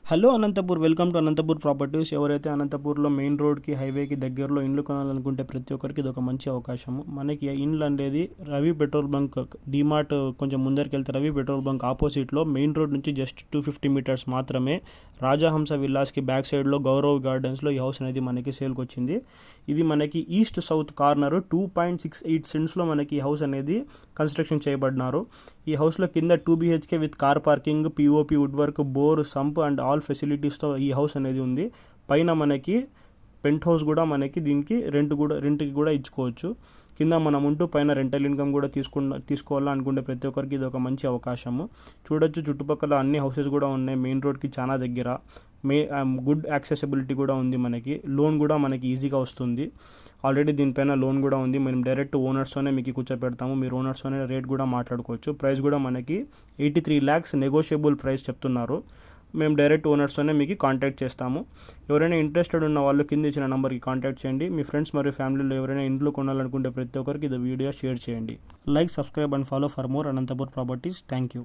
Hello Anantapur, welcome to Anantapur properties. ఎవరైతే అనంతపూర్లో main రోడ్కి హైవేకి దగ్గరలో ఇండ్లు కొనాలనుకుంటే ప్రతి ఒక్కరికి ఇది ఒక మంచి అవకాశము. మనకి ఇండ్లు అనేది రవి పెట్రోల్ బంక్, డిమార్ట్ కొంచెం ముందరికి వెళ్తే రవి పెట్రోల్ బంక్ ఆపోజిట్లో మెయిన్ రోడ్ నుంచి జస్ట్ 250 మీటర్స్ మాత్రమే రాజహంస విల్లాస్కి బ్యాక్ సైడ్లో గౌరవ్ గార్డెన్స్లో ఈ హౌస్ అనేది మనకి సేల్కి వచ్చింది. ఇది మనకి ఈస్ట్ సౌత్ కార్నర్ 2.68 సెంట్స్లో మనకి ఈ హౌస్ అనేది కన్స్ట్రక్షన్ చేయబడినారు. ఈ హౌస్లో కింద 2 BHK with car parking, POP, wood work, bore, sump and all ఫెసిలిటీస్తో ఈ హౌస్ అనేది ఉంది. పైన మనకి పెంట్ హౌస్ కూడా మనకి దీనికి రెంట్కి కూడా ఇచ్చుకోవచ్చు. కింద మనం ఉంటూ పైన రెంటల్ ఇన్కమ్ కూడా తీసుకోవాలనుకుంటే ప్రతి ఒక్కరికి ఇది ఒక మంచి అవకాశము. చూడొచ్చు, చుట్టుపక్కల అన్ని హౌసెస్ కూడా ఉన్నాయి. మెయిన్ రోడ్కి చాలా దగ్గర, గుడ్ యాక్సెసిబిలిటీ కూడా ఉంది. మనకి లోన్ కూడా మనకి ఈజీగా వస్తుంది. ఆల్రెడీ దీనిపైన లోన్ కూడా ఉంది. మేము డైరెక్ట్ ఓనర్స్తోనే మీకు కూర్చోపెడతాము. మీరు ఓనర్స్తోనే రేట్ కూడా మాట్లాడుకోవచ్చు. ప్రైస్ కూడా మనకి 83 lakhs నెగోషియబుల్ ప్రైస్ చెప్తున్నారు. మేము డైరెక్ట్ ఓనర్స్తోనే మీకు కాంటాక్ట్ చేస్తాము. ఎవరైనా ఇంట్రెస్టెడ్ ఉన్న వాళ్ళు కింద ఇచ్చిన నెంబర్కి కాంటాక్ట్ చేయండి. మీ ఫ్రెండ్స్ మరియు ఫ్యామిలీలో ఎవరైనా ఇంట్లో కొనాలనుకుంటే ప్రతి ఒక్కరికి ఇది వీడియో షేర్ చేయండి. Like, subscribe and follow for more Anantapur properties. Thank you.